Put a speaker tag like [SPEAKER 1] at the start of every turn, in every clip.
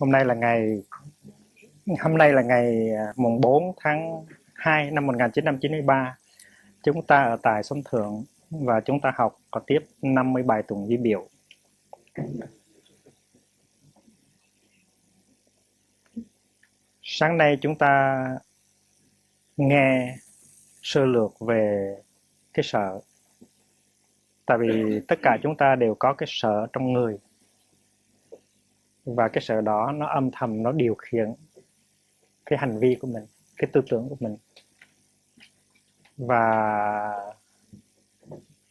[SPEAKER 1] Hôm nay là ngày mùng 4 tháng 2 năm 1993. Chúng ta ở tại Sông Thượng và chúng ta học có tiếp 50 bài tụng duy biểu. Sáng nay chúng ta nghe sơ lược về cái sở. Tại vì tất cả chúng ta đều có cái sở trong người. Và cái sở đó nó âm thầm, nó điều khiển cái hành vi của mình, cái tư tưởng của mình và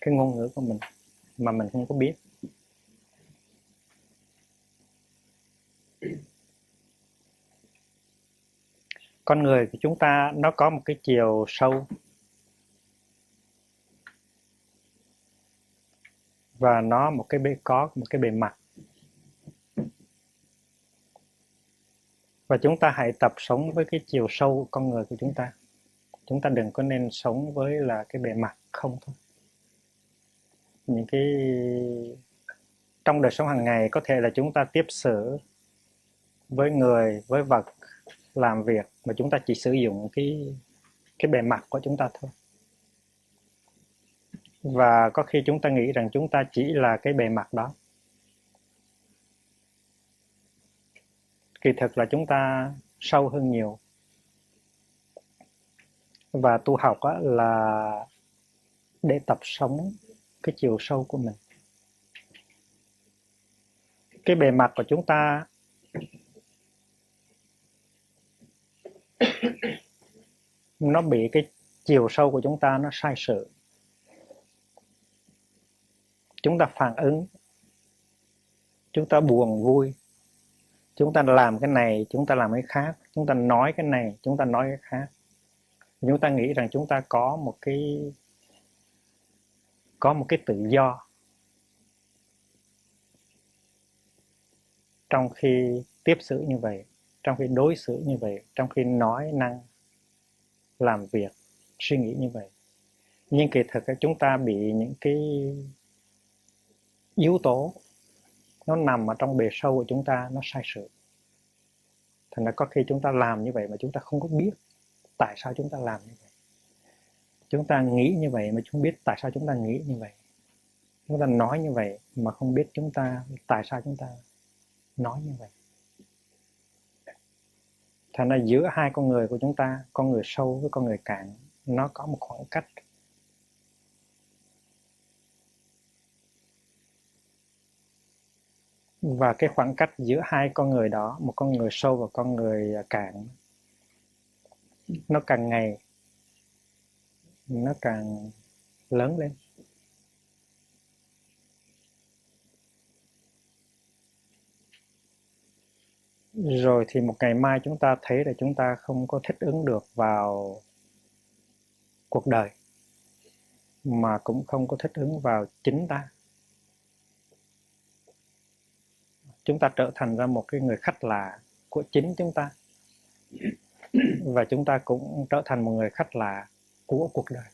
[SPEAKER 1] cái ngôn ngữ của mình mà mình không có biết. Con người của chúng ta nó có một cái chiều sâu và nó có một cái bề mặt. Và chúng ta hãy tập sống với cái chiều sâu của con người của chúng ta. Chúng ta đừng có nên sống với là cái bề mặt không thôi. Những cái trong đời sống hàng ngày có thể là chúng ta tiếp xử với người, với vật, làm việc mà chúng ta chỉ sử dụng cái bề mặt của chúng ta thôi. Và có khi chúng ta nghĩ rằng chúng ta chỉ là cái bề mặt đó. Kỳ thực là chúng ta sâu hơn nhiều. Và tu học là để tập sống cái chiều sâu của mình. Cái bề mặt của chúng ta nó bị cái chiều sâu của chúng ta nó sai sự. Chúng ta phản ứng, chúng ta buồn vui, chúng ta làm cái này, chúng ta làm cái khác, chúng ta nói cái này, chúng ta nói cái khác. Chúng ta nghĩ rằng chúng ta có một cái tự do. Trong khi tiếp xử như vậy, trong khi đối xử như vậy, trong khi nói năng, làm việc, suy nghĩ như vậy. Nhưng kỳ thực chúng ta bị những cái yếu tố nó nằm ở trong bề sâu của chúng ta, nó sai sự. Thành ra có khi chúng ta làm như vậy mà chúng ta không có biết tại sao chúng ta làm như vậy. Chúng ta nghĩ như vậy mà không biết tại sao chúng ta nghĩ như vậy. Chúng ta nói như vậy mà không biết tại sao chúng ta nói như vậy. Thành ra giữa hai con người của chúng ta, con người sâu với con người cạn, nó có một khoảng cách. Và cái khoảng cách giữa hai con người đó, một con người sâu và con người cạn, nó càng ngày nó càng lớn lên. Rồi thì một ngày mai chúng ta thấy là chúng ta không có thích ứng được vào cuộc đời, mà cũng không có thích ứng vào chính ta. Chúng ta trở thành ra một cái người khách lạ của chính chúng ta. Và chúng ta cũng trở thành một người khách lạ của cuộc đời.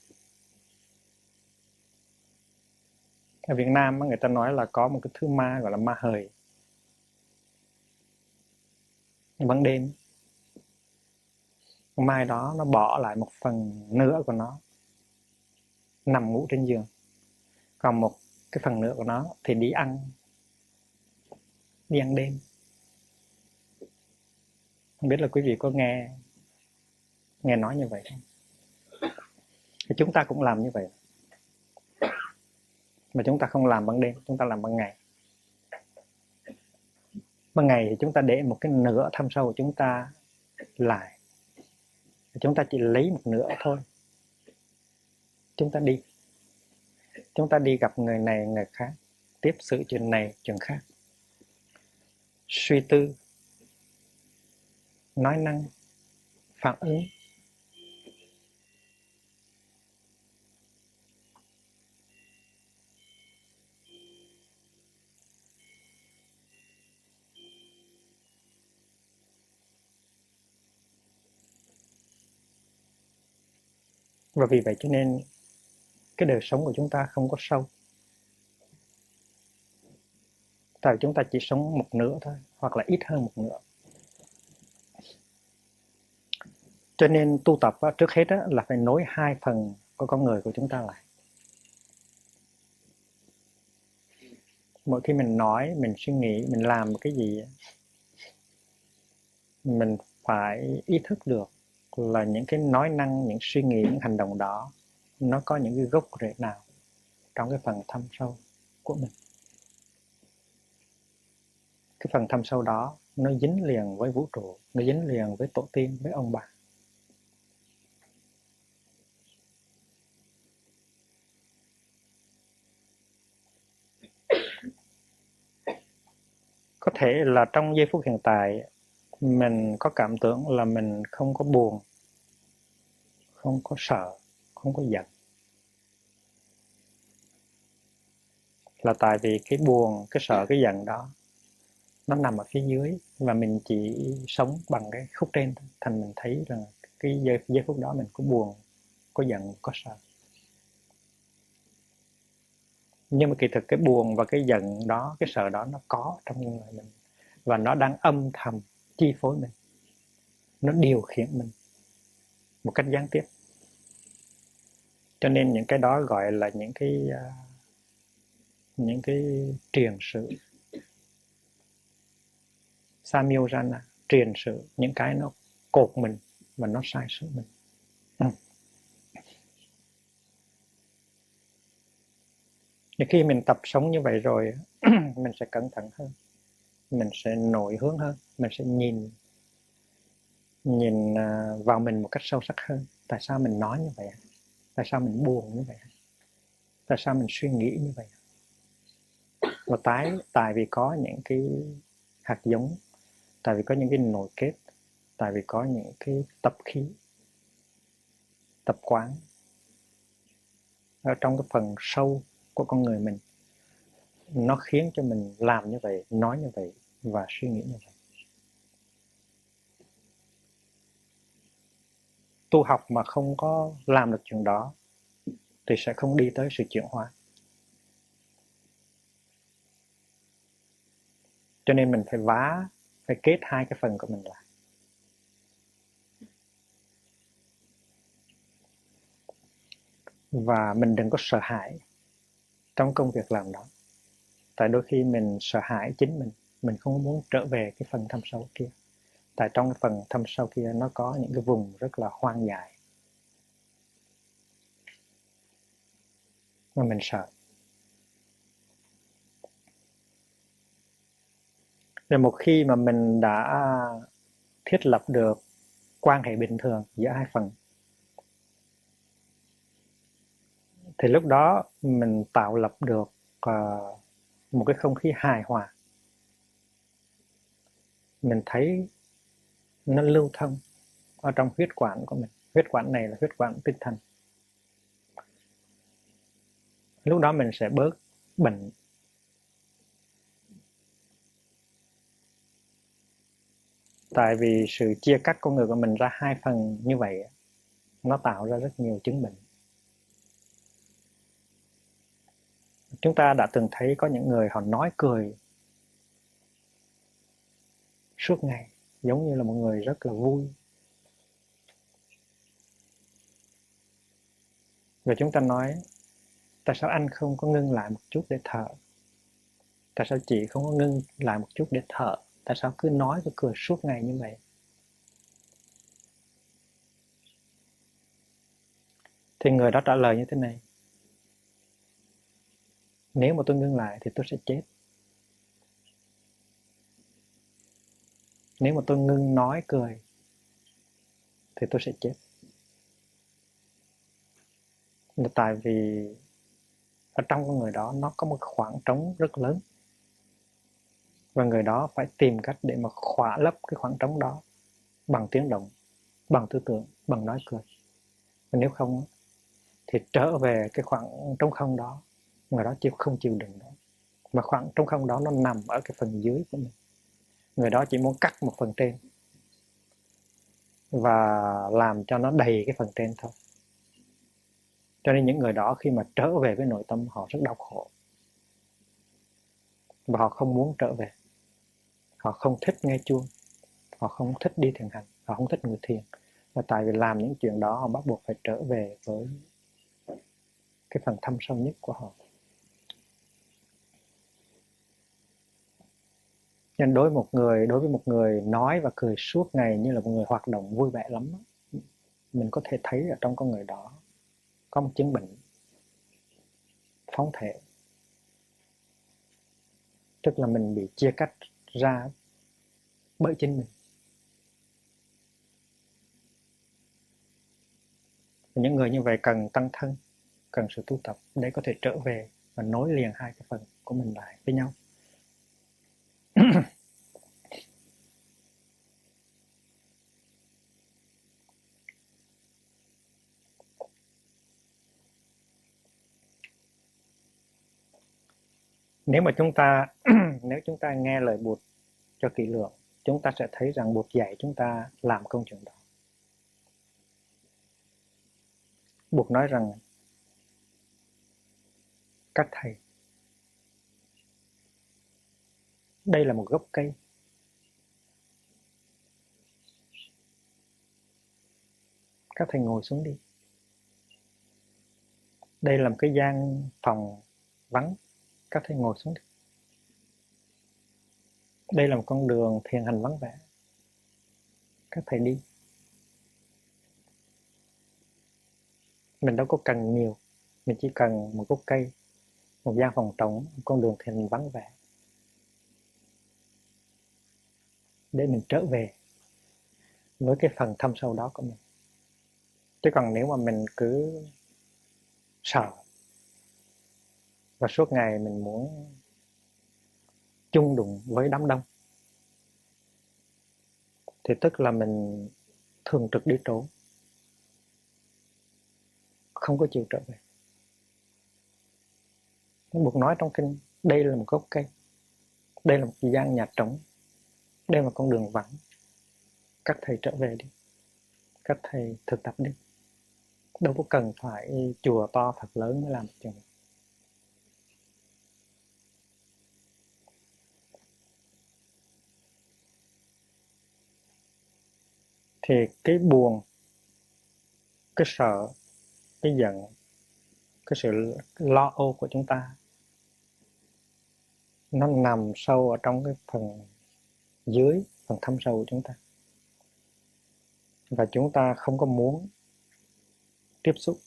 [SPEAKER 1] Ở Việt Nam người ta nói là có một cái thứ ma gọi là ma hời. Ban đêm con mai đó nó bỏ lại một phần nữa của nó nằm ngủ trên giường, còn một cái phần nữa của nó thì đi ăn đêm. Không biết là quý vị có nghe nói như vậy không? Thì chúng ta cũng làm như vậy, mà chúng ta không làm ban đêm, chúng ta làm ban ngày. Ban ngày thì chúng ta để một cái nửa thâm sâu của chúng ta lại, chúng ta chỉ lấy một nửa thôi. Chúng ta đi gặp người này người khác, tiếp xử chuyện này chuyện khác, suy tư, nói năng, phản ứng. Và vì vậy cho nên cái đời sống của chúng ta không có sâu. Tại chúng ta chỉ sống một nửa thôi, hoặc là ít hơn một nửa. Cho nên tu tập trước hết là phải nối hai phần của con người của chúng ta lại. Mỗi khi mình nói, mình suy nghĩ, mình làm cái gì, mình phải ý thức được là những cái nói năng, những suy nghĩ, những hành động đó nó có những cái gốc rễ nào trong cái phần thâm sâu của mình. Cái phần thâm sâu đó nó dính liền với vũ trụ, nó dính liền với tổ tiên, với ông bà. Có thể là trong giây phút hiện tại mình có cảm tưởng là mình không có buồn, không có sợ, không có giận, là tại vì cái buồn, cái sợ, cái giận đó nó nằm ở phía dưới và mình chỉ sống bằng cái khúc trên thôi. Thành mình thấy là cái giây phút đó mình có buồn, có giận, có sợ. Nhưng mà kỳ thực cái buồn và cái giận đó, cái sợ đó nó có trong người mình và nó đang âm thầm chi phối mình, nó điều khiển mình một cách gián tiếp. Cho nên những cái đó gọi là những cái truyền sự Samyojana, truyền sự, những cái nó cột mình và nó sai sự mình. Nhưng khi mình tập sống như vậy rồi mình sẽ cẩn thận hơn, mình sẽ nội hướng hơn, mình sẽ nhìn vào mình một cách sâu sắc hơn. Tại sao mình nói như vậy? Tại sao mình buồn như vậy? Tại sao mình suy nghĩ như vậy? Và tại vì có những cái hạt giống, tại vì có những cái nội kết, tại vì có những cái tập khí, tập quán ở trong cái phần sâu của con người mình, nó khiến cho mình làm như vậy, nói như vậy và suy nghĩ như vậy. Tu học mà không có làm được chuyện đó thì sẽ không đi tới sự chuyển hóa. Cho nên mình phải kết hai cái phần của mình lại. Và mình đừng có sợ hãi trong công việc làm đó. Tại đôi khi mình sợ hãi chính mình không muốn trở về cái phần thâm sâu kia. Tại trong cái phần thâm sâu kia nó có những cái vùng rất là hoang dại mà mình sợ. Rồi một khi mà mình đã thiết lập được quan hệ bình thường giữa hai phần thì lúc đó mình tạo lập được một cái không khí hài hòa. Mình thấy nó lưu thông ở trong huyết quản của mình. Huyết quản này là huyết quản tinh thần. Lúc đó mình sẽ bớt bệnh. Tại vì sự chia cắt con người của mình ra hai phần như vậy nó tạo ra rất nhiều chứng bệnh. Chúng ta đã từng thấy có những người họ nói cười suốt ngày, giống như là một người rất là vui. Và chúng ta nói, tại sao anh không có ngưng lại một chút để thở? Tại sao chị không có ngưng lại một chút để thở? Tại sao cứ nói và cười suốt ngày như vậy? Thì người đó trả lời như thế này: nếu mà tôi ngưng lại thì tôi sẽ chết. Nếu mà tôi ngưng nói cười thì tôi sẽ chết. Là tại vì ở trong con người đó nó có một khoảng trống rất lớn. Và người đó phải tìm cách để mà khỏa lấp cái khoảng trống đó bằng tiếng động, bằng tư tưởng, bằng nói cười. Và nếu không thì trở về cái khoảng trống không đó, người đó không chịu đựng đó. Mà khoảng trống không đó nó nằm ở cái phần dưới của mình. Người đó chỉ muốn cắt một phần trên và làm cho nó đầy cái phần trên thôi. Cho nên những người đó khi mà trở về với nội tâm họ rất đau khổ. Và họ không muốn trở về. Họ không thích nghe chuông. Họ không thích đi thiền hành. Họ không thích ngồi thiền. Và tại vì làm những chuyện đó, họ bắt buộc phải trở về với cái phần thâm sâu nhất của họ. Nên đối với một người nói và cười suốt ngày như là một người hoạt động vui vẻ lắm, mình có thể thấy ở trong con người đó có một chứng bệnh phóng thể, tức là mình bị chia cắt ra bởi chính mình. Những người như vậy cần tăng thân, cần sự tu tập để có thể trở về và nối liền hai cái phần của mình lại với nhau. Nếu mà nếu chúng ta nghe lời Bụt cho kỹ lưỡng, chúng ta sẽ thấy rằng Bụt dạy chúng ta làm công chuyện đó. Bụt nói rằng các thầy, đây là một gốc cây. Các thầy ngồi xuống đi. Đây là một cái gian phòng vắng. Các thầy ngồi xuống đi. Đây là một con đường thiền hành vắng vẻ. Các thầy đi. Mình đâu có cần nhiều. Mình chỉ cần một gốc cây, một gian phòng trống, một con đường thiền hành vắng vẻ, để mình trở về với cái phần thâm sâu đó của mình. Chứ còn nếu mà mình cứ sợ và suốt ngày mình muốn chung đụng với đám đông, thì tức là mình thường trực đi trốn, không có chịu trở về. Bụt nói trong kinh, đây là một gốc cây, đây là một gian nhà trống, đây là một con đường vắng. Các thầy trở về đi, các thầy thực tập đi. Đâu có cần phải chùa to thật lớn mới làm chuyện này. Thì cái buồn, cái sợ, cái giận, cái sự lo âu của chúng ta, nó nằm sâu ở trong cái phần dưới, phần thâm sâu của chúng ta. Và chúng ta không có muốn tiếp xúc,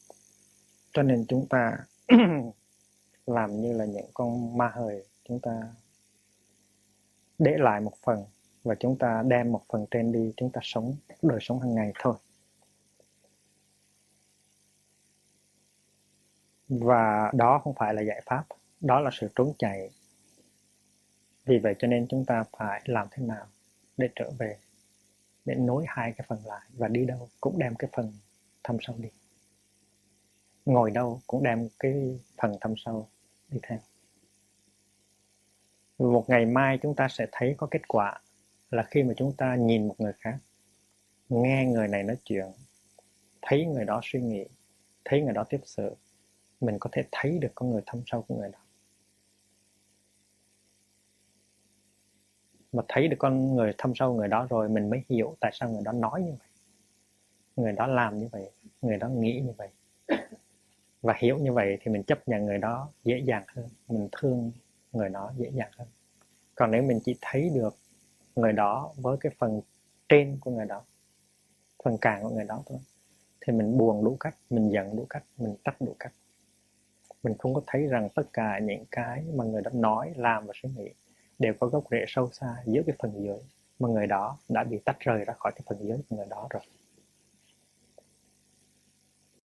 [SPEAKER 1] cho nên chúng ta làm như là những con ma hời. Chúng ta để lại một phần và chúng ta đem một phần trên đi. Chúng ta sống đời sống hàng ngày thôi. Và đó không phải là giải pháp, đó là sự trốn chạy. Vì vậy cho nên chúng ta phải làm thế nào để trở về, để nối hai cái phần lại. Và đi đâu cũng đem cái phần thâm sâu đi. Ngồi đâu cũng đem cái phần thâm sâu đi theo. Một ngày mai chúng ta sẽ thấy có kết quả là khi mà chúng ta nhìn một người khác, nghe người này nói chuyện, thấy người đó suy nghĩ, thấy người đó tiếp sự, mình có thể thấy được con người thâm sâu của người đó. Mà thấy được con người thâm sâu người đó rồi, mình mới hiểu tại sao người đó nói như vậy, người đó làm như vậy, người đó nghĩ như vậy. Và hiểu như vậy thì mình chấp nhận người đó dễ dàng hơn, mình thương người đó dễ dàng hơn. Còn nếu mình chỉ thấy được người đó với cái phần trên của người đó, phần cạn của người đó thôi, thì mình buồn đủ cách, mình giận đủ cách, mình trách đủ cách. Mình không có thấy rằng tất cả những cái mà người đó nói, làm và suy nghĩ đều có gốc rễ sâu xa dưới cái phần dưới, mà người đó đã bị tách rời ra khỏi cái phần dưới của người đó rồi.